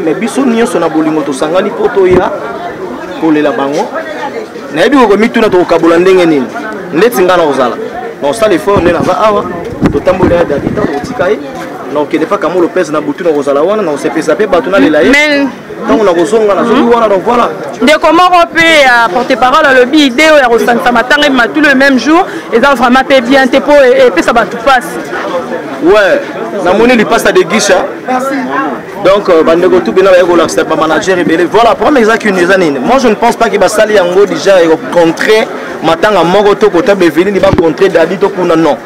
mais biso nyonso na bolingo tosangani po toya kolela bango nayebi komituna tokokabola ndenge nini ndeti nga na kozala na osala effort nde naza awa totambola ya Dadi tokotika ye na okende pa Kamo Lopez na butu na kozala wana na osepesa mpe bato nalela ye ntango na kozonga nazoki wana donc voilà ndeko moko mpe ya porte-parole alobi idée oyo ya kosangisa matanga ebima tout le même jour eza vraiment mpe bien te mpo epesa bato mpasi ouais namoni lipasa de Guicha donc bandeko tout bena baye kolakisa bamanager ebele voilà problème ezaki une eza nini moi je ne pense pas que basali yango déjà ekocontrer matanga moko to kotable evelini bacontrer Dadi to kuna non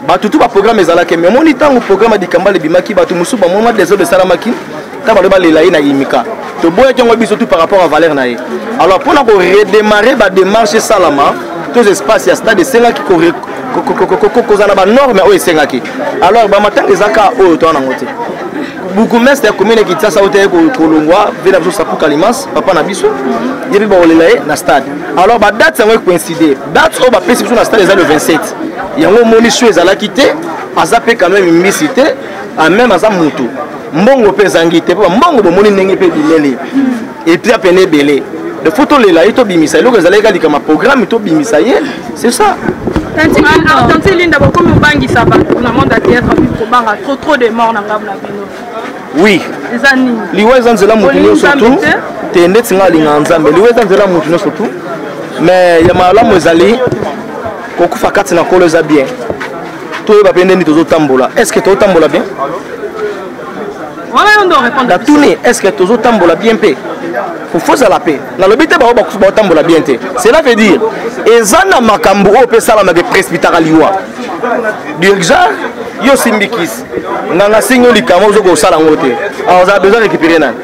bato tout baprogramme ezalaki mais omoni ntango programme adikambala ebimaki bato mosusu bamoma desord esalamaki ntango baloba lela ye na yimika toboyaki yango biso tout par rapport à valeur na ye alors mpona koredémarrer badémarche esalama tous espace ya stade esengaki kozala na banorme oyo esengaki alors bamatanga ezaka oyo toa nango te bourgmestre ya commune Kinshasa oyo te kolongwa vena biso Sapuka Limas papa na biso ye mpe bakolela ye na stade alors badate yango ekoincide date oyo bapesi biso na stade eza le 27 yango omoni sho ezalaki te aza mpe quand même mbisi te ameme aza motu mbongo mpe ezangi te mpo mbongo bomoni ndenge mpe bileli epuis apene ebele de fo tolela ye tobimisa eloko ezalaki kalikama programme tobimisa ye c'est ça Tanti Linda bokomi obangisa bato na monde ya théâtre api kobanga trop de mort na ngambo na bino oui eza nini liwa eza nzela motu nyonso tu te ndeti nga alinga nzambe liwa eza nzela motu nyonso tu mais ya malamu ezali kokufa kati na kolo eza bien toyeba mpe ndeni tozotambola est ce que tozotambola bien natuni est ce que tozotambola bien mpe kofozala mpe nalobi te bao baotambola bien te cela veut dire eza na makambo oyo mpe esalamaka presbytara liwa dirigeur yo simbikisi nganga singi olikama ozoka osala yango te alors ozala besoin récupérer nani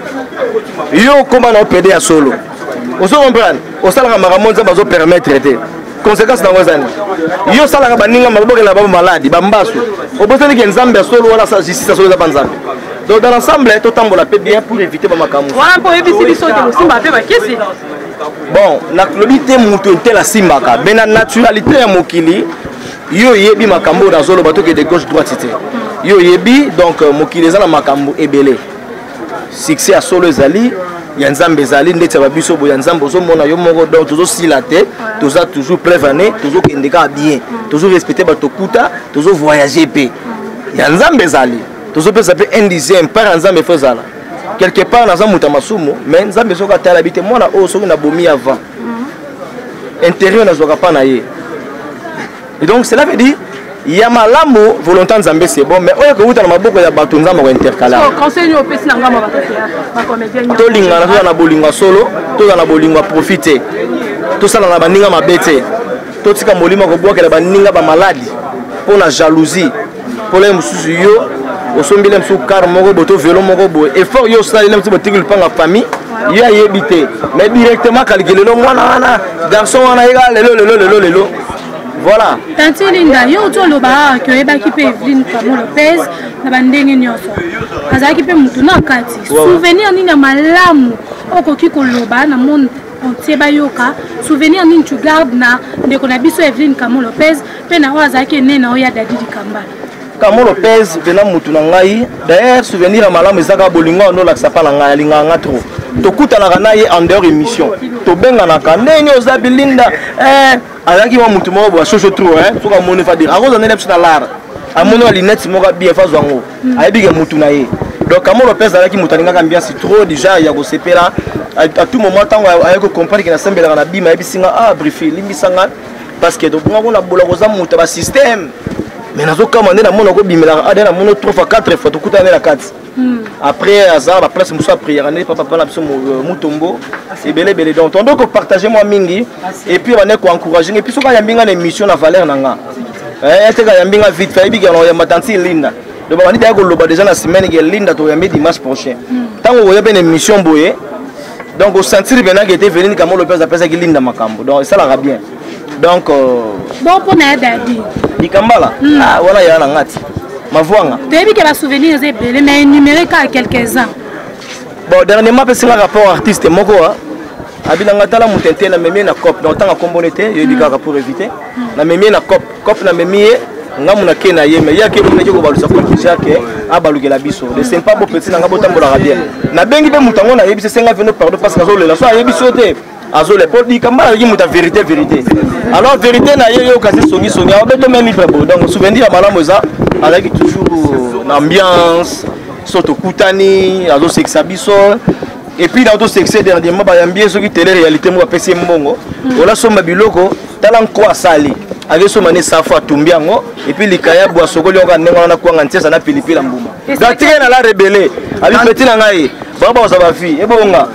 yo okóma na opede ya solo ozo comprendre osalaka makambo nzambe azopermettre te conséquence nango eza nini yo osalaka baninga mabokela babo maladi bambasu obosaniki nzambe ya solo wana justice ya solo eza banzambe donc dans l'ensemble totambola mpe bien pour éviter bamakambo wana mpo oyebisi biso te kosimba mpe bakesi bon nakolobi te moto te asimbaka me na naturalité ya mokili yo oyebi makambo oyo nazoloba toke de gauche droite te yo oyebi donc mokili eza na makambo ebele succès ya solo ezali ya nzambe ezali ndeti ya babiso boye ya nzambe ozomona yo moko donc tozosila te toza toujours prévane tozokende kaka bien tozorespecte bato kuta tozovoyage mpe ya nzambe ezali tozopesa mpe un dixième par ya nzambe efo ezala quelque part naza moto ya masumu mais nzambe soki atala bi te mwana oyo soki nabomi avant intérieur nazwaka mpa na ye et donc cela veut dire ya malamu volonté nzambe c'est bon mais oyo kowuta na maboko ya bato nzambe kointercala tolingana toza na bolingo ya solo toza na bolingo ya profite tosala na baninga mabe te totika molimo kobwakela baninga bamaladi mpo na jalousie mpona mosusu yo osombile mosusu kar moko boye to velo moko boye effort yo osalile mosusu botiki lupanga famille yo ayebi te mais directement kaliki lelo mwana wana garçon wana yeka lelo voilà Tanti Linda yo toloba ke oyebaki mpe Evelyne Kamo Lopez na bandenge nyonso azalaki mpe motu na kati souvenir nini ya malamu okoki koloba na monde entier bayoka souvenir nini tu garde na ndeko na biso Evelyne Kamo Lopez mpe na oyo azalaki ene na oyo ya Dadi Kambala Kamo Lopez vena mutu na ngai d'ailleurs souvenir ya malamu ezaka bolingo ondolakisa mpa na ngai alingaka nga trop tokutanaka na ye en dehors émission tobenganaka ndenge oza bilinda azalaki mwa mutu moko boya soso trop soki amoni fa dire akozanele biso na lara amoni wa linete moko bien fa zwango ayebike mutu na ye donc Kamo Lopez azalaki mutu alingaka ambiance trop déjà ya kosepela à tout moment ntango aye kocomprendre ke nasembelaka na bima ayebisinga brief limbisanga parce que tobonga kuna bola koza mutu ya basystème mais nazokama nde namona kobimelaka ade namona 3 fois 4 fois tokutana nde na kati après azala baplace mosusu apriere nde papa na biso mutombo ebelebele donc tondo kopartage mwa mingi et puis bane koencourage et puis soki ayambinga na émission na valeur na nga eteka yambinga vite fa yebika noyamba tanti Linda donc babandi daya koloba déjà na semaine ke Linda toyambi dimanche prochain ntango koya mpe na émission boye donc osentir benaki ete Evelyne Kamo Lopez apesaki Linda makambo donc esalaka bien donc bon mpona ya Dadi Likambala wana ya na ngati mavwanga toyebi ke basouvenir eza ebele mais numérique à quelques-uns bon dernièrement mpe singa rapport artiste moko abilanga tala mutente na memie na cop donc tanga kombone te yebi kaka pour éviter na memie na cop na memie ngamu na kena yeme ya ke bine ko balusa ko jake abalukela biso de c'est pas beau petit nga botambola bien na bengi be mutango na yebise senga veno pardon parce que azolela so ayebiso te azole pour di kamba yi muta vérité alors vérité na yo kasi songi abeto même libre donc souvenir malamu za avec toujours l'ambiance soto kutani azo sexa biso et puis dans tout sexe dernièrement ba yambie so ki télé réalité mo apesi mbongo ola somba biloko talan ko asali avec so mané safa tumbiango et puis likaya bwa sokoli on ndenga na kwanga ntesa na pilipili mbuma gatike na la rebelle abi petit na ngai baba za ba fille e bonga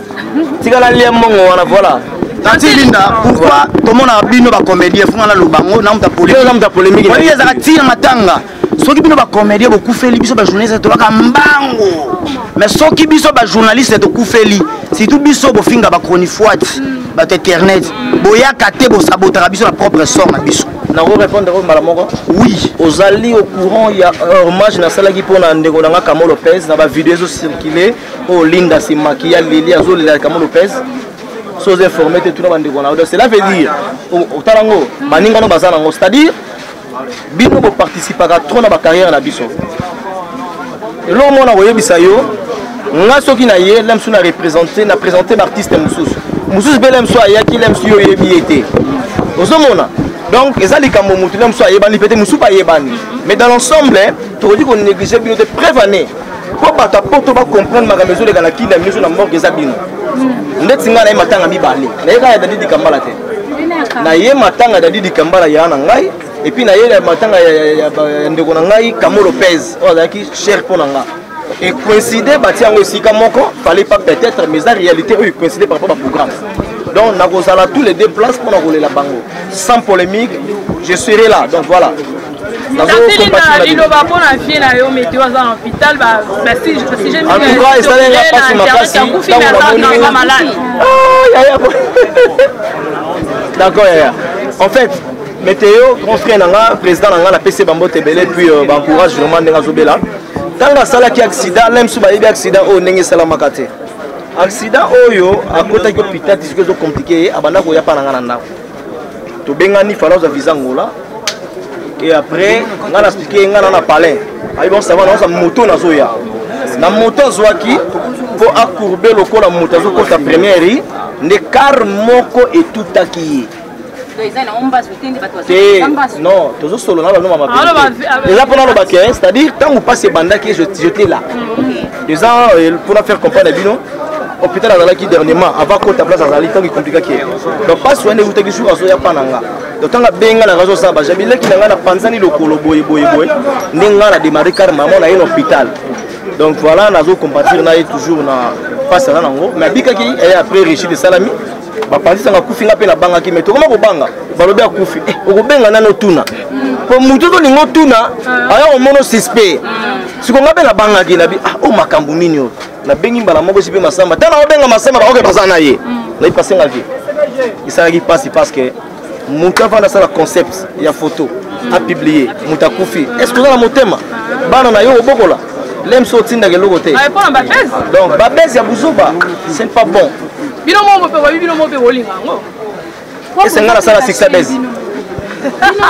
tikala lia mbongo wana voilà Tati Linda, pourquoi tout le monde a bino ba comédie fungana lo bango na muta polémique wali za katina matanga soki bino ba comédie beaucoup feli biso ba journaliste to ka mbango mais soki biso ba journaliste to kufeli si tout biso bo finga ba chronifoite ba internet boya kate bo sabotera biso la propre sort na biso na ko répondre au malamoko oui aux alliés au courant il y a hommage na sala ki pona ndeko na Kamolo Lopez na ba vidéo zo circuler au Linda si maquilla Lili azo la Kamolo Lopez soz informés tout le monde donc cela veut dire au talango baninga no bazana ngo c'est-à-dire bino bo participer à trop na ba carrière na biso lo mona boyebisa yo nga soki na ye lem suna représenter na présenter l'artiste mususu belem so ayaki lem so yebi été ozomona donc ezali kambo mutu lem so ayebani peut-être musu pa yebani mais dans l'ensemble tu dis qu'on négligeait bino de prévenir pour bata poto ba comprendre ma maison de kana kinda miso na mort eza bino ndeti nga na ye matanga mibale na ye kaya dadi dikambala te na ye matanga dadi dikambala ya na ngai et puis na ye matanga ya ndeko na ngai Kamolo Lopez o azalaki cher pour na nga et coïncider bati yango esika moko fallait pas peut-être mais en réalité eux coïncider par rapport au programme donc na kozala tous les deux places pour na kolela bango sans polémique je serai là donc voilà il va pour la fille là au météo à l'hôpital bah si j'ai mis en tout cas ça n'est malade d'accord en fait météo grand frère nanga président nanga la PC Bambo Tebele puis encourage vraiment ndenga zobela tanga sala ki accident lem suba yebi accident o ndenge sala makate accident oyo akota ki hôpital disque zo compliqué abanda ko ya pa nanga na ndako to bengani fala za visa ngola et après on a expliqué on a parlé ay bon ça va on sa moto na zoya na moto zoaki pour accourber le col la moto zo ko ta première ne car moko et tout aki non toujours solo na no mama déjà pendant le bac c'est-à-dire tant vous passez banda qui j'étais là des ans pour faire comprendre bino hôpital à qui dernièrement avant que ta place à Zali tant qui compliqué donc pas soigner vous te jour à soya pananga donc tant benga la raison ça ba jabile qui na panzani le kolo boy ninga la démarrer car maman na un hôpital donc voilà nazo compatir na toujours na face à nango mais bika ki et après Richard de Salami ba panzi sanga kufinga pe na banga ki meto koma ko banga balobe akufi okobenga nano tuna po mutu to lingo tuna aya o mono suspect siko ngabe na banga ki na bi o makambu nini o na bengi mbala moko sipe masamba tana obenga masamba ba oke na ye na ipase ngavi isala ki passe parce que mutu avanda sala concept ya photo a publier mutu akufi est-ce que na motema bana na yo obokola lem so tinda ke logo te donc ba bese ya buzuba c'est pas bon bino mo pe wolinga ngo et c'est ngala sala sixa base bino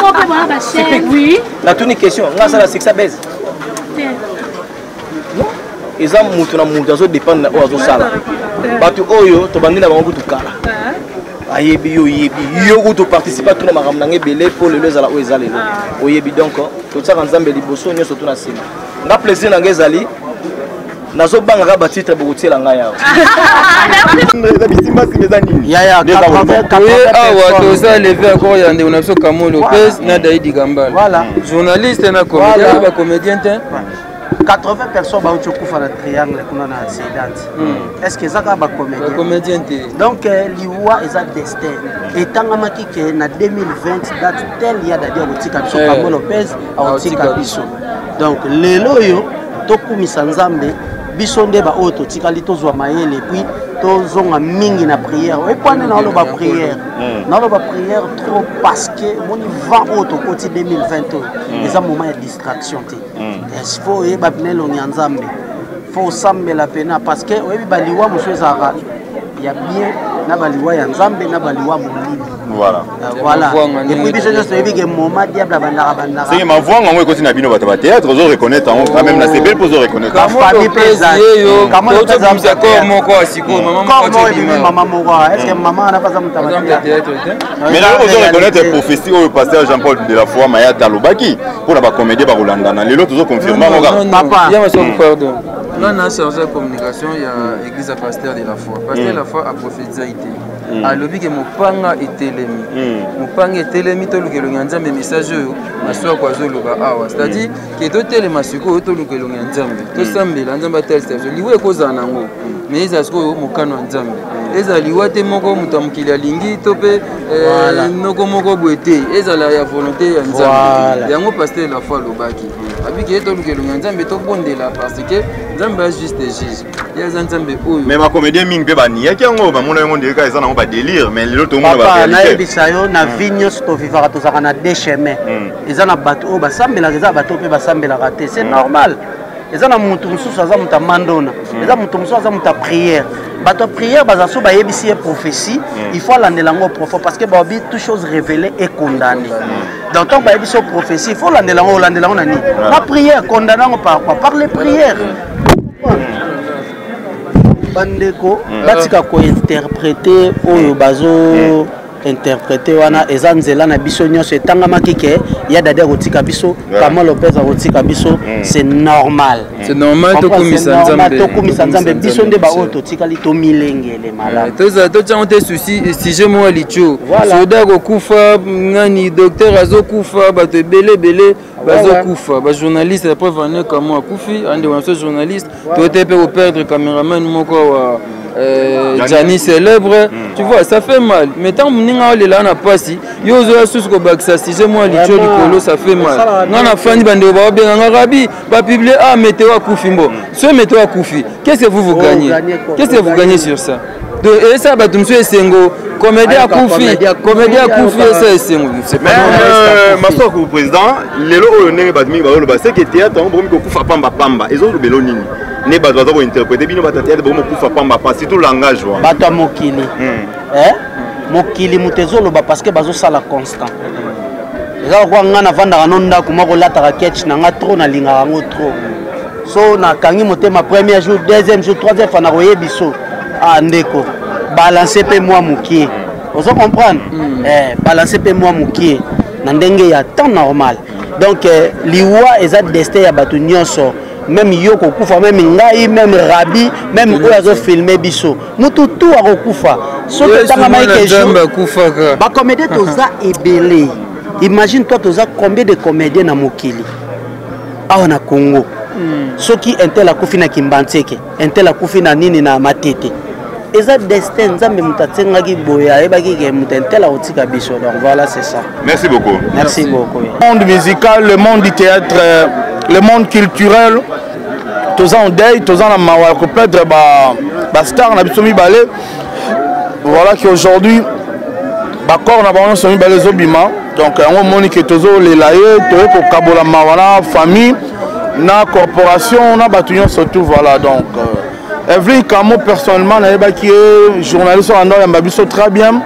mo pe ba cher oui la tuni question ngala sala sixa base eza mutu na mutu azo dépendre na ozo sala batu oyo to bandina bango kutu kala ayebi yo yebi yo kutu participer tout na makambo na ngebele pour le lezala o ezalelo oyebi donc to tsaka nzambe liboso nyoso to na sima nga plaisir na ngezali nazo banga ka ba titre bokutiela nga yawo ya awa toza levé encore ya ndeko na biso Kamolo Lopez na Daidi Gambala voilà journaliste na comédien ba comédien te 80 personnes ba utikufa na triangle kuna na accident est-ce que zaka ba comédien te donc liwa eza destin etangamaki ke na 2020 date tel ya dadia botika biso Kamolo Lopez aotika biso donc lelo yo tokumisa nzambe biso nde ba oyo totikali tozwa mayele puis tozonga mingi na prière epwane na loba prière trop parce que moni vent oyo tokoti 2020 eza moment ya distraction te il faut yeba binelongi ya nzambe faut osambela pena parce que oyebi baliwa mosusu ezalaka ya bien na baliwa ya nzambe na baliwa molili. Voilà. Voilà. Et puis biso nyonso yebi ke moment diable bandaka bandaka. C'est ma voix ngwe koti na bino bato ba théâtre zo reconnaître quand même la c'est belle pour zo reconnaître. La famille pesa yo. Comment le pesa d'accord moko asiko maman moko bibi maman moko. Est-ce que maman na pas ça mutabata théâtre? Mais là zo reconnaître prophétie au pasteur Jean-Paul de la foi Maya Talobaki pour la comédie ba Rolanda na lelo toujours confirmer papa. Il y a pardon. Là, on a chargé la communication, il y a l'église à pasteur de la foi. Pasteur de la foi a prophétisé. A lobby que mon panga est télémi. Mon panga est télémi, tout le que l'on a mes messages, ma soeur quoi zo loba awa. C'est-à-dire que tout téléma suko, tout le que l'on a nzambe. Tout sambe, l'anzamba tel stage. Liwe koza nango. Mais ils asko mo kano nzambe. Eza liwate moko mutamukili alingi tope noko moko boete. Eza la ya volonté ya nzambe. Yango pasteur de la foi lobaki. Abi que tout le que l'on a nzambe to bondela parce que nzambe a juste des juges. Il y a nzambe oyo. Mais ma comédien ming pe ba ni yakango ba mona ngo ndeka eza na ba délire mais le tout monde ba na ebisa yo na vigno sto vivara to zakana deux chemins. Eza na bato o ba sambela eza bato pe ba sambela raté, c'est normal. Eza na mutu mususu aza muta mandona. Eza mutu mususu aza muta prière. Bato prière bazaso ba yebisi prophétie, il faut landela ngo profond parce que ba bi toute chose révélée est condamnée. Donc tant ba yebisi prophétie, il faut landela ngo nani. La prière condamnée par quoi? Par les prières. Bandeko batika ko interpréter oyo bazo interpréter wana eza nzela na biso nyonso etangamaki ke ya dada kotika biso kama Lopez akotika biso c'est normal. C'est normal to kumisa nzambe biso nde ba oyo totikali to milengele mala to tsango te souci sujet mo licho soda ko kufa ngani docteur azokufa bato belé bazokufa ba journaliste après venir comme akufi ande wa journaliste to te pe au perdre caméraman moko wa Gianni célèbre, tu vois, ça fait mal. Mais tant que nous là, on a pas si. Yo zo asus ko baksa si j'ai moi licho likolo, ça fait mal. On a fani bande ba bien en Arabie, ba publier ah météo à Koufimbo. Ce météo à Koufi. Qu'est-ce que vous gagnez? Qu'est-ce que vous gagnez sur ça? Et ça ba tumso esengo comédien à Koufi, ça esengo. C'est pas ma soeur ko président, lelo oyo ndenge ba dimi ba lo ba c'est que théâtre on bomi ko kufa pamba. Ezo lo belo nini? Ne bato bazo interpréter bino batatiate bomo kufa pamba pas surtout langage wa bato mokili mokili mutezo ba parce que bazo sala constant eza ko ngana vanda kanonda kuma ko lata ketch na nga trop na linga ngo trop so na kangi motema premier jour deuxième jour troisième fois na koyebiso ndeko balancer pe moi mukie ozo comprendre balancer pe moi mukie na ndenge ya temps normal donc liwa eza destin ya bato nyonso. Même Yoko Koufa, même Ngai, même Rabi, même Oyazo filmé Bisso. Nous tout à Koufa. Ce que tu as bah comédien toza ebelé. Imagine toi toza combien de comédiens na Mokili. Ah on a Congo. Ceux qui intel a Koufi na Kimbanteke, intel a Koufi na nini na Matete. Eza destin nzambe mutatsenga ki boya ebaki ke mutentel a otika Bisso. Donc voilà c'est ça. Merci beaucoup. Merci beaucoup. Le monde musical, le monde du théâtre, le monde culturel, tous en deuil, tous en mawa peut-être star na biso mibale. Voilà qu'aujourd'hui bakor na bango so mibale zobima. Donc on moni que tozo les laye, to ko kabola mawana famille na corporation na batunyo surtout voilà donc Evelyne Kamo personnellement na yeba qui est journaliste en Nord ya biso très bien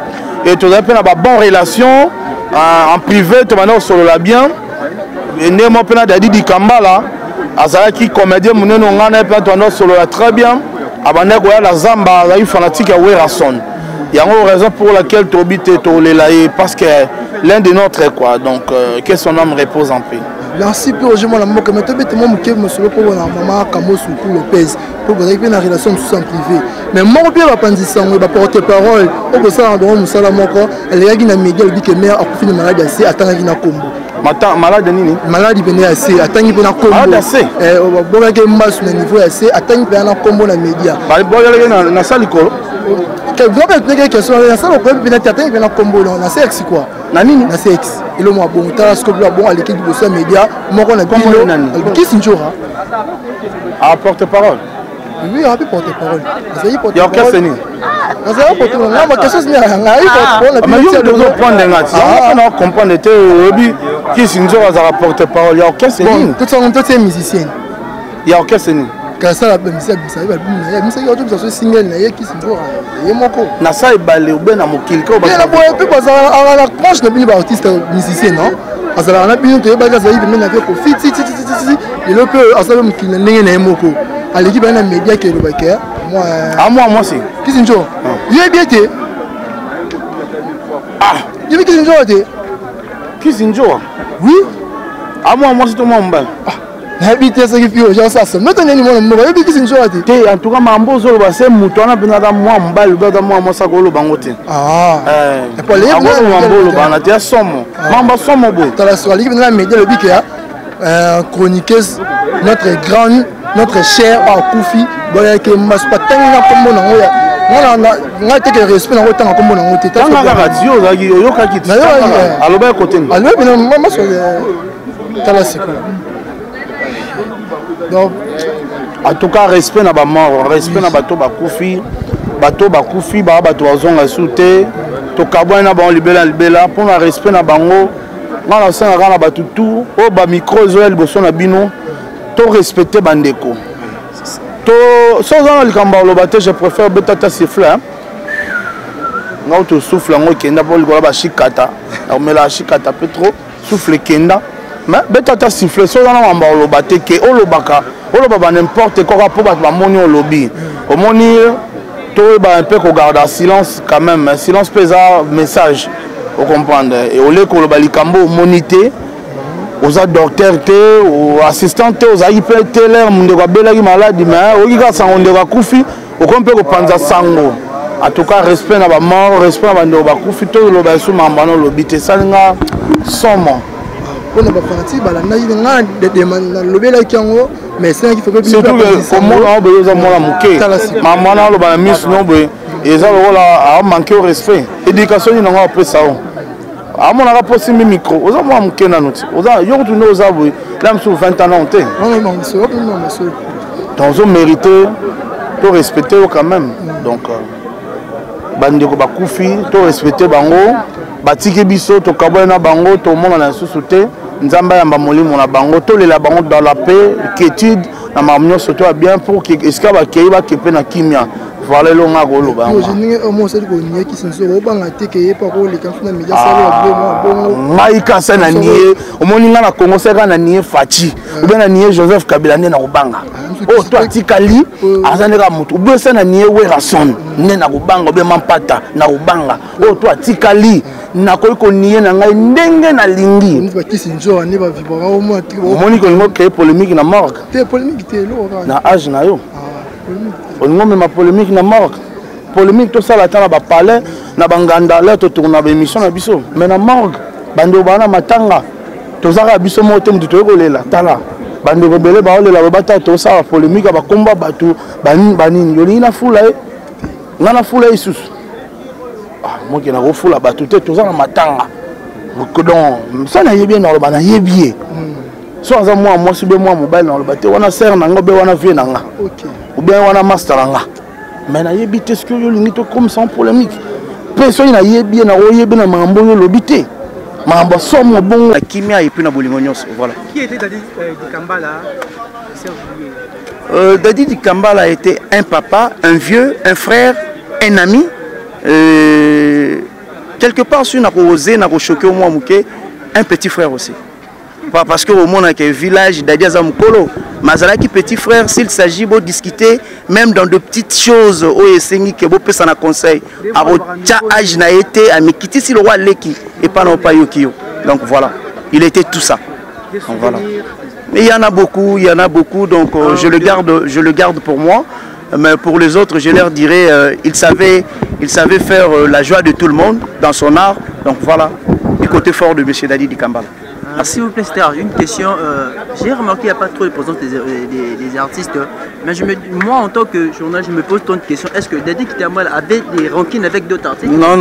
et to za pe na ba bonne relation en privé to maintenant solo la bien. Et némo pena dadi di Kambala azala qui comédien muneno ngana pe to no solo très bien abane ko ya la zamba la fanatique ya Werason. Il y a une raison pour laquelle tu habites to lelaye parce que l'un de notre quoi donc que son âme repose en paix. Merci pour aujourd'hui mon amour comme tu bête mon qui me solo pour la maman Kamo Soukou Lopez pour vous avec une relation sous en privé mais mon bien va pandisa on va porter parole au ça dans mon sala moko elle y a une Miguel dit que mère a fini malade assez attendre na kombo malade nini malade venait assez attendre na kombo malade assez bon que masse na niveau assez attendre na kombo na média ba boyale na sali ko que vous avez une question na sala ko bien attendre na kombo na sexe quoi na nini na sexe et le moi bon tas que bon à l'équipe de social média moko na bino qui sinjora à porte-parole. Oui, on peut porter parole. Il y a aucun sénie. On va porter parole. Non, mais qu'est-ce que c'est? Mais il doit prendre des gars. On va comprendre qui s'injure à porter parole. Il y a aucun sénie. Tout ça, on est musicien. Il y a aucun sénie. kasala bamisa bisa ba misa yo to so single na ye kisinjo ye moko na sa ebale ube na mokili ko ba na boye pe baza ala proche na bino ba artiste musicien non azala na bino to ba kaza yibe na ke ko fit et le peu asala mokili ndenge na ye moko aleki ba na media ke lo ba ke moi c'est kisinjo ye bien te ye kisinjo te kisinjo oui moi c'est tout mon mbal habité ce qui fait genre ça maintenant ni mon mo yebi kisi njo ati te en tout cas mambo zo ba se muto na bina da moi mbal ba moi sa ko lo bango te et pour les mambo lo bana te somo mamba somo bo ta la sur l'équipe de la média le bic chroniqueuse notre cher Koufi boya ke mas patanga ko mo na ngoya nga te que respect na otanga ko mo na ngote ta nga radio za ki yo ka ki aloba côté aloba bina mama so ta la siko. Donc, en tout cas, respect na ba mort, respect na bato bakufi, bato bazonga souté, to kabwa na ba libela pour na respect na bango, na senga kana bato tout, o ba micro zo el boso na bino, to respecter bandeko. To so za na likamba lo baté je préfère betata siffler. Nga to souffle ngo kenda pour likola ba shikata, na mela shikata petro, souffle kenda. Mais betata siffler so dans la mamba lobate ke olobaka oloba n'importe quoi pour ba moni olobi omoni to ba un peu ko garder silence quand même silence pesa message vous comprenez et ole ko loba likambo monité aux docteur te ou assistant te aux aipe télé munde ko bela ki malade mais okika sango ndeka kufi okompe ko panza sango en tout cas respect na ba mort respect na bando ba kufi to loba su mamba no lobi te salinga somo on a pas parti balanda nga de lobela kiango mais c'est qu'il faut que surtout que comment on peut user moi muke maman na loba miss no be eza lola a manquer au respect éducation ni nga après ça amona ka posi mi micro oza moi muke na noti oza yo tu no oza boy là sur 20 ans non te non c'est non monsieur donc on mérite to respecter quand même donc bandeko bakufi to respecter bango batiki biso to kabona bango to mona na susu te nzamba yamba molimo na bango to lela bango dans la paix quiétude na mamnyo surtout bien pour que eska ba kei ba kepe na kimia voilà lo nga ko lo ba moi je n'ai au moins c'est ko nie ki senso o banga te ke pa ko le kan na media sala bongo ngai ka sa na nie o moni nga na Congo seka na nie Fachi ou bien na nie Joseph Kabila ne na ko banga oh toi tikali azane ka mutu ou bien sa na nie Werason ne na ko banga be mampata na ko banga oh toi tikali na ko nie na ngai ndenge na lingi ni ba kisi njo ni ba vibora au moins moni ko ngo créer polémique na morgue te polémique te lo na âge na yo on ngomme ma polémique na morgue polémique tout ça la tana ba palais na banganda là to tourna ba émission na biso mais na morgue bando bana matanga to zaka biso moto mtu to kolela tala bando bebele ba olela ba bata to ça polémique ba komba batu banini yo ni na fula ngana fula isusu moi qui na ko fula batu te to zaka matanga donc ça na yebie na lo bana yebie so aza moi sibe moi mobile na lo bate wana ser na ngobe wana vie na nga OK ou bien on a master nga mais na yebite ce que yo lingi to comme sans polémique personne na yebi na oyebi na mambo yo lobité mambo somo bon la kimia et puis na bolingo nyos voilà qui était Dadi Dikambala Dadi Dikambala était un papa un vieux un frère un ami quelque part sur na ko oser na ko choquer moi muke un petit frère aussi pas parce que au monde avec un village Dadi Azamukolo Mazalaki petit frère s'il s'agit de discuter même dans de petites choses au Essengi que beau personne a conseil à rocha âge n'a été à Mikiti si le roi Leki et pas non pas Yokio donc voilà il était tout ça donc, voilà mais il y en a beaucoup donc je le garde pour moi mais pour les autres je leur dirais il savait faire la joie de tout le monde dans son art donc voilà du côté fort de monsieur Dadi Dikambala. S'il vous plaît, Star, une question. J'ai remarqué qu'il n'y a pas trop de présence des artistes. Mais moi, en tant que journaliste, je me pose tant de questions. Est-ce que Dadi Dikambala avait des rancines avec d'autres artistes? Non.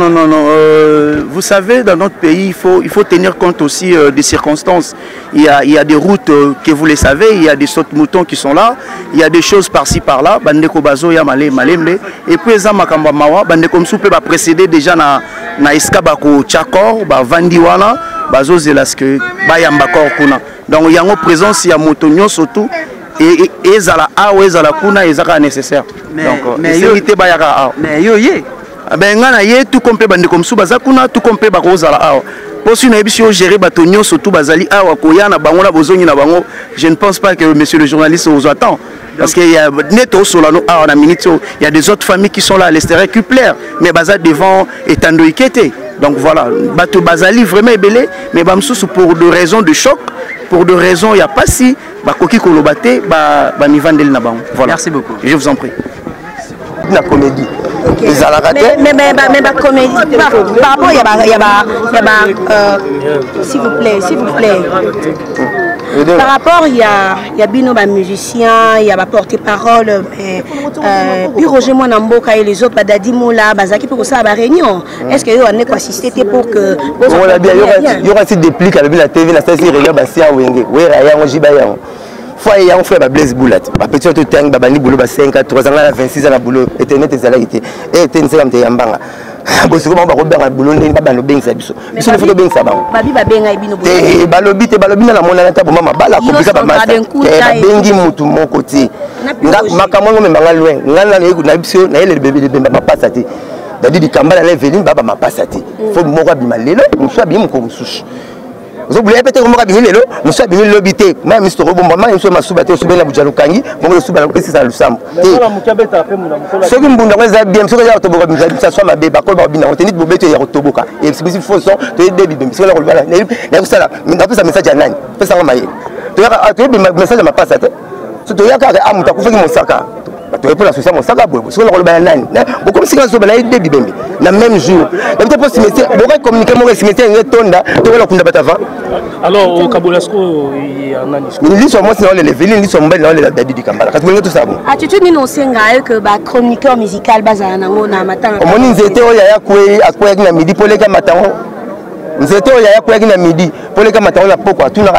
Vous savez, dans notre pays, il faut tenir compte aussi des circonstances. Il y a des routes que vous les savez, il y a des sautes moutons qui sont là, il y a des choses par-ci par-là. Bandeko Bazo, Malembe. Et puis, Zamakamba Mawa, Bandeko Msoupe va précéder déjà na Eskabako Tchakor, Vandiwana. Bazo Zelaske, Bayamba Korkuna. Donc il y a une présence, il y a Motonio surtout. et ezala awa ezala kuna ezaka nécessaire. Donc esengi te bayaka awa. Mais yo ye. Ben ngana ye tout complet bandeko mosusu baza kuna tout complet bakozala awa. Posi na yebiso gérer bato nyonso tout bazali awa koya na bango na bozongi na bango. Je ne pense pas que monsieur le journaliste vous attend. Parce qu'il y a Neto Solano à la minute, il y a des autres familles qui sont là à l'extérieur qui pleurent, mais baza devant étant inquiété. Donc voilà, bateau bazali vraiment ébélé, mais bamsous pour des raisons de choc, pour des raisons il y a pas si bakoki kolobate ba mivandel na bango. Voilà. Merci beaucoup. Je vous en prie. La comédie. Okay. Mais ma comédie, par rapport, il y a s'il vous plaît. Par rapport, il y a Bino, musicien, il y a porte-parole, puis Roger Mouanamboka et les autres, Dadi Moula, Bazaki pour ça à la réunion. Est-ce qu'il y a un assisté pour que. Il y aura aussi des plics avec la TV, la station Réunion Bassia Wenge, Wera Jibayan. Fois il y a un frère Blaise Boulat, petit autre temps, Babani Boulot, 5 ans, 3 ans, 26 ans, Boulot, Internet et Zalaïté, et Tense comme Teyambanga. Bosiko ba Robert Boulot, Baba no Beng Sabiso. Biso faut Beng Sabang. Babi ba Benga Ibino Boulot. Eh balobi na la mona ta bomama bala ko bisa ba masa. Eh bengi mutu mon côté. Nga makamongo membanga loin. Ngana na biso na ele bébé bemba ma pasati. Dadi di kambala na Eveline baba ma pasati. Faut moko bima lelo, muso bi mko musushi. Vous voulez peut-être comment bien lelo, muso bi lobité. Même Mr. Robomba, même so masubate so bena bujalukangi, bongo so bana pesi sa lusam. Ce qui mbunda kwa bien, so ya toboka bisa so mabe ba ko ba bina, on tenit bobeto ya toboka. Et c'est si faux son, to debi bim, so la ko bala. Na kusala, na pesa message ya nani? Pesa ngoma ye. To ya message ma pasa te. So to ya ka amuta kufaki mosaka. Tu es pour la société, mon sac à bois. Si on a le bain, vous comme si on a le début, le même jour. La petite poste cimetière, vous communiquer mon cimetière, il y a tonda, tu vois le coup de batava. Alors, au Kabolasco, il y a un discours. Ils sont moi, c'est les villes, ils sont belles dans les Dadi du Kambala. Quand vous voulez tout ça, bon. Attitude, nous sommes que bah chroniqueur musical, bazana, on a matin. Au moins, ils étaient à quoi à midi pour les matin. Nous étions à midi pour les camarades la pourquoi tout na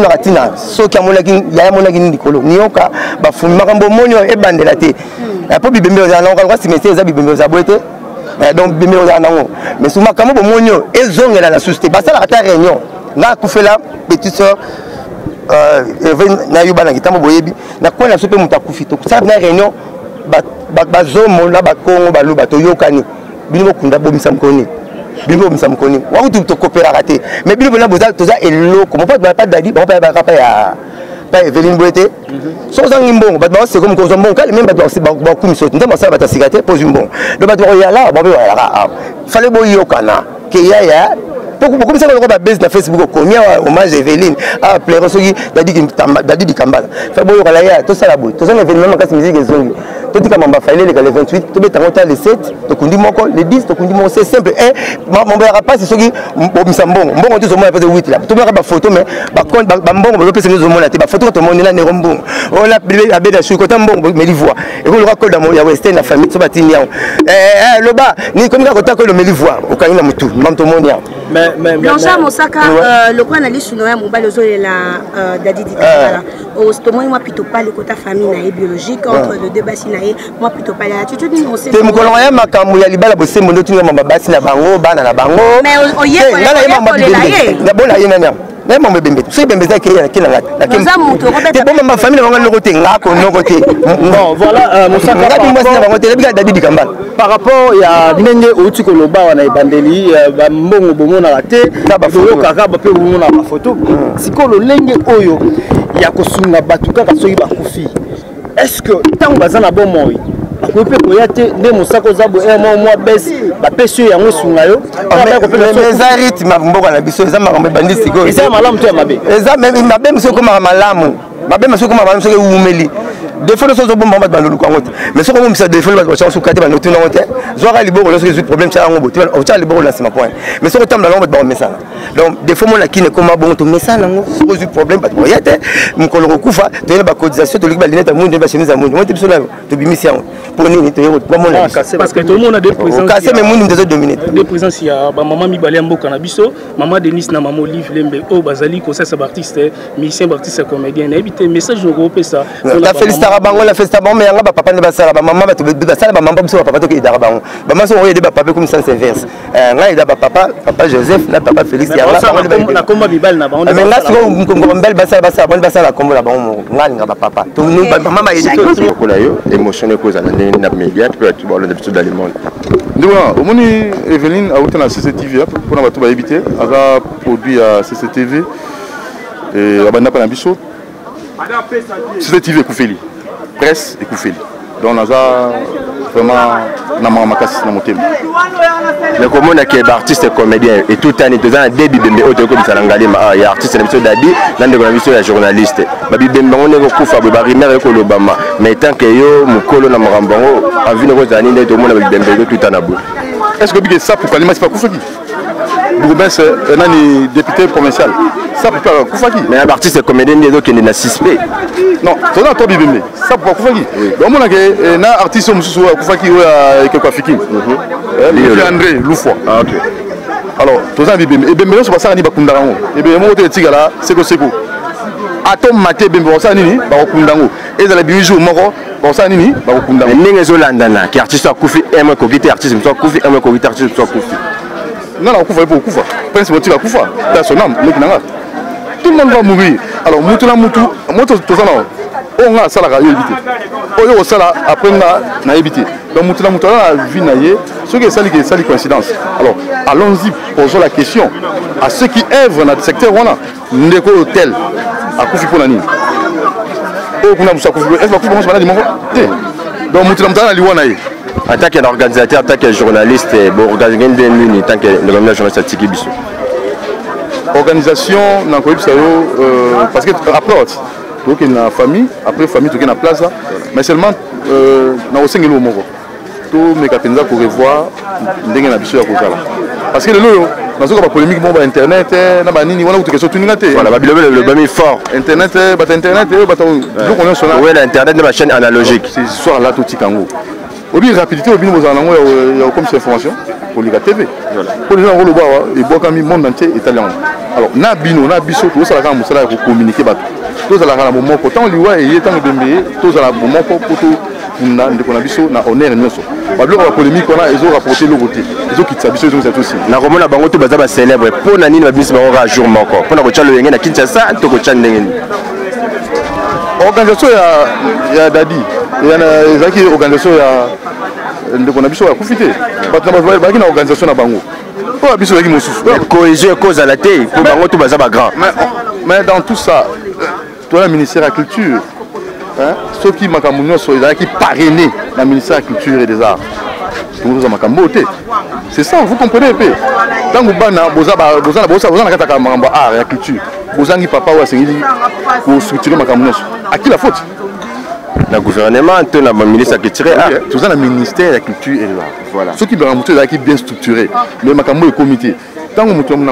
ratina so qui a mon ya mon nikolo nioka ba fuma kambo monyo e bandela te po bibembe za na kwa simete za bibembe za boete donc bibembe za na ngo mais suma kambo monyo ezongela la société ba sala ta réunion na kufela petite sœur na yuba na kitambo boyebi na kwa na sope mutakufi to ça na réunion ba zomo na ba kongo ba luba to yokani bino kunda bomisa mkoni Bilo msamkoni wa tu coopérer raté mais bilo na boza toza elo comment pas Dadi pas pas Eveline Boete so za ngimbo ba c'est comme ko zombo kale même ba c'est ba ku miso ndamba ça ba ta cigarette pose umbo do ba to ya la ba ya fallait boyo kana ke ya beaucoup ça ko ba base na Facebook combien hommage Eveline a plaire soki Dadi di Kambala fa boyo kala ya to sala boy to za événement makasi musique ezongi tout comme on va faire les 28 tout bête en les 7 to kundi moko les 10 to kundi moko c'est simple et mon père pas c'est ce qui mbongo mbongo tout au moins peut 8 là tout bien ba photo mais ba compte ba mbongo ba pesa nous au moins la ba photo tout le monde là ne mbongo on l'a bilé abeda sur côté mbongo mais livoire et on le raconte dans mon ya western la famille so batini le bas ni comme ka côté que le livoire au kanina mutu mam to monia mais Blanchard Mosaka le quoi analyse sur Noël mobile zo la Dadi di Kambala au sto moi plutôt pas le côté famille na biologique entre les deux bassins. Moi plutôt pas l'attitude nous c'est te mukolo ya makambo ya libala bosembo ndo tinga mama basi na bango bana na bango mais oye na bona yena na na mama bembe c'est bembe za kila na kimza muto te bomba ma famille bango lokote ngako nokote bon voilà Mosaka ngati mwasi na bango te bika Dadi di Kambala par rapport ya ndenge outi koloba wana ebandeli ba mbongo bomona raté ba photo kaka ba pe bomona ba photo sikolo lenge oyo ya kosunga batu kaka soki ba kufi. Est-ce que tant que vous avez bon moyen, vous pouvez vous dire que vous avez un mois baisse, la pêche est en sunga yo. Les arites ma mboko na biso eza makambo bandisi go. Eza malamu te mabe. Eza même mabe monsieur comme malamu. Mabe monsieur comme malamu monsieur umeli. Des fois, nous sommes bon moment dans le coin. Mais ce qu'on me dit, des fois, nous sommes sur quatre, nous sommes en terre. Zoara libéraux, lorsque les problèmes, c'est un robot. On tient libéraux là, c'est ma point. Mais ce qu'on tient dans l'ombre, c'est un message. Donc, des fois, on a qui ne comment bon ton message, on pose du problème, parce qu'il y a des qu'on le recouvre, tu as une cotisation, tu as une lunette à monde, une chemise à monde. Moi, tu es là, tu es mission. Pour nous, tu es parce que tout le monde a des présences. Cassé, mais monde des dominés. Des présences, il y a maman Mibaliambo Canabiso, maman Denis Namamo Liv Lembe, oh, Bazali, Kosa Sabartiste, musicien, artiste, comédien, et puis te message na ça. La félicitera bango la félicitera bango mais yanga ba papa ne ba sala ba maman ba to ba sala ba maman biso ba papa to ki dara bango. Ba maman so oyede ba papa comme ça c'est inverse. Nga ida ba papa Joseph na papa Félix yanga bango na komba bibal na bango. Mais là c'est comme mbel ba sala kombo la bango nga nga ba papa. To nous ba maman ba yede to ko la yo émotionné cause na na média peut tu vois d'habitude dans le monde. Ndiwa omoni Evelyne a été na CCTV pour na ba to ba éviter aga produit à CCTV et abanda pa na biso CCTV ekufeli presse ekufeli donc naza vraiment na makasi na motema le komona ke ba artiste comédien et tout année deux ans début bembe auto comme ça ngalema ya artiste na biso dadi na ndeko na biso ya journaliste ba bibembe ngone ko kufa ba rimere ko lobama mais tant que yo mukolo na marambango avine ko zani ndeto mona ba bibembe tout en abou est-ce que bige ça pour kalima c'est pas kufaki Boubès nani député provincial ça peut pas kufaki mais un artiste comédien des autres qui n'est pas suspect non toi na to bibembe ça peut pas kufaki donc mona ke na artiste mususu kufaki ou ke kwa fiki André Loufwa ah OK alors toi ça bibembe et bembe so basala ni bakunda ngo et bembe mo te tigala seko atom maté bembe ça nini ba kokunda ngo ezala bijour moko ba ça nini ba kokunda ngo ninge zo landana ki artiste akufi aime ko gite artiste so akufi aime ko gite artiste so akufi non on kufa pour kufa prince motika kufa personnel lekinanga tout le monde va mourir alors mutu to ça non on nga sala ka yebité oyo sala après na yebité donc mutu na vie na ye ce qui est sali coïncidence alors allons-y posons la question à ceux qui œuvrent dans le secteur wana ndeko hôtel akufi pour nani o kuna musa kufi est-ce que kufi pas na dimoko donc mutu na liwana ye en tant qu'organisateur, en tant que journaliste, bon, organiser des mini, en tant que le journaliste Tiki Bissou. Organisation, parce que après, donc il y a famille, après famille, tu es dans place, mais seulement dans le Sénégal, tout mes capenza pour revoir ndenge na biso ya kozala parce que lelo nazo ka polémique bon ba internet na ba nini wana kutoka so tuninga te voilà ba bilobe le bami fort internet ba donc on est sur la internet de la chaîne analogique c'est soir là tout tikango obi rapidité obi nous en ango ya comme cette information pour Liga TV pour les gens le bawa et boka mi monde entier italien alors na bino na biso to sala ka musala ko communiquer bato to sala ka na moment ko tant liwa et tant bembe to sala moment ko to na ndeko na biso na honneur nyonso ba biloko ba polémique on a ezo rapporter le côté ezo kitsa biso ezo c'est aussi na komona bango to baza ba célèbre pour na nini ba biso ba ra jour moko pour na ko tshalo yenge na Kinshasa to ko tshande ngeni organisation ya dadi yana ezaki organisation ya ndeko na biso ya kufite bato na bazaki na organisation na bango po biso yaki mosusu cohésion cause à la tête pour bango to baza ba grand mais dans tout ça toi la ministère de la culture hein ceux qui makambo nyonso ezaki parrainé na ministère de la culture et des arts nous makambo te c'est ça vous comprenez peu tango bana boza na kata makambo art ya culture bozangi papa wa sengili ko structurer makambo nyonso à qui la faute le gouvernement, le ministre qui tire. Tout ça, le ministère de la culture et de l'art. Voilà. Ceux qui sont bien structurés, mais le comité. Tant que nous avons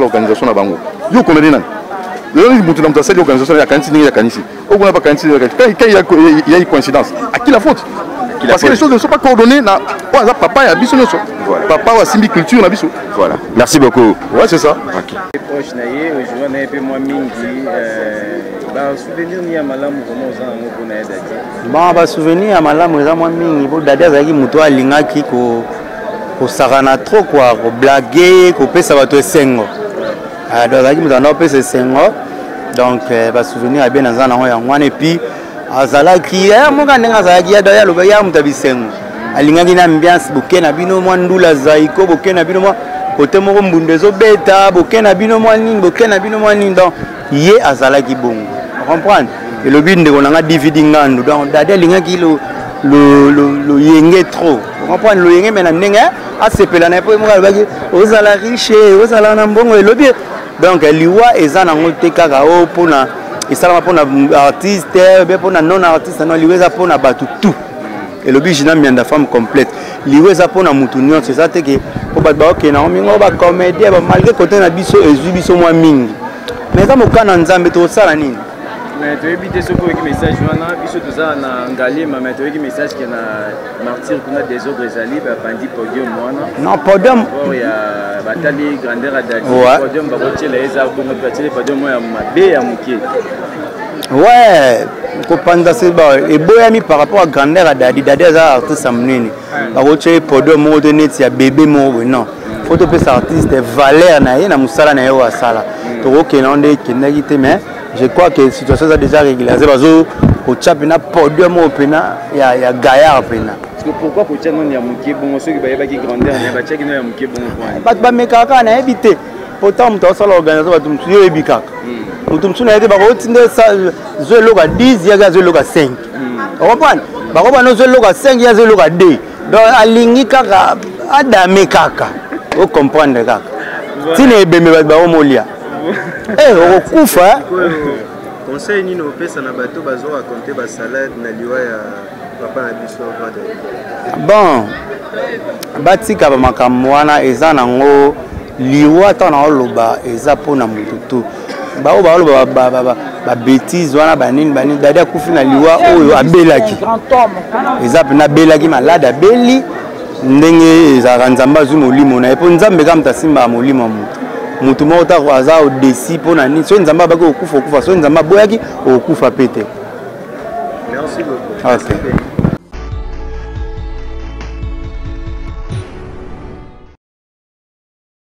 l'organisation, nous connaissons. L'organisation, il y a cantine, il y a cantine. Quand il y a une coïncidence, à qui la faute? Parce que les choses ne sont pas coordonnées. Papa a biso. Papa a simbi culture na biso. Voilà. Merci beaucoup. Ouais, c'est ça. souvenir ni ya malamu comment oza nango mpona ye dadi bon basouvenir ya malamu eza mwa mingi po dadi azalaki moto alingaki kosakana trop kua koblage kopesa bato esengo donc azalaki moto anda kopesa esengo donc basouvenir ya bien aza nango yango wana epuis azalaki moka ndenge azalaki ya alobaki ya moto ya bisengo alingaki na ambiance boke na bino mwa ndula zaiko boke na bino mwa kote moko mbundu ezobeta boke na bino mwa nini boke na bino mwa nini donc ye azalaki bongo comprendre et le but ndeko nanga DVD ngandu donc dadi alingaki le yenge trop comprendre le yenge mais na ndenge asepela na po mo alobaki ozala riche ozala na mbongo le but donc liwa eza nango te kaka o pona esalama pona artiste be pona non artiste non liwa eza pona batu tout et le but jina mianda femme complète liwa eza pona mutu nyonso eza te ke po bato baokende nango mingo ba comédien ba malgré côté na biso ezwi biso mwa mingi mais eza mokana nzambe tosala nini mais toyebi te soki oyeki message wana biso toza na ngalema mais toyeki message ke na martyr kuna désordre ezali bapandi podium wana non podium ya batali grandeur adadi podium bakotiela eza bongo batiele podium ya mabe ya moke Ouais, kopanza c'est bon. Et boyami par rapport à grandeur à Dadi. Dadi est un artiste amnini. Par contre, pour deux mots de net, il y a bébé mot non. Faut que ce artiste valeur naïe na musala naïe ou asala. Donc ok, non de kinagité mais je crois que la situation est déjà réglée. C'est parce que au Tchapina pour deux mots pena, il y a gaillard pena. Pourquoi pour Tchapina il y a mouké bon ceux qui baillent qui grandeur, il y a Tchapina il y a mouké bon. Pas de mekaka na éviter. Pourtant, on a l'organisation de l'organisation de l'organisation. On a dit que le loga 10, il y a le loga 5. Vous comprenez? Le loga 5, il y a le loga 2. Donc, il y a des kaka. Vous comprenez? Si vous avez des molia. Eh, vous faites. Conseil ni no pesa na bateau bazo raconter ba salade na liwa ya papa na biso brother. Bon. Batika ba makamwana eza nango liwa ta na loba eza pona mututu. Ba loba ba bêtise wana banini dadi akufi na liwa oyo abelaki. Eza pena belaki malade abeli ndenge eza nzamba zu molimo na epo nzambe kama tasimba molimo mutu. Mutu moko ta aza odesi pona nini so nzamba baki okufa so nzamba boyaki okufa pete. Merci beaucoup. Okay.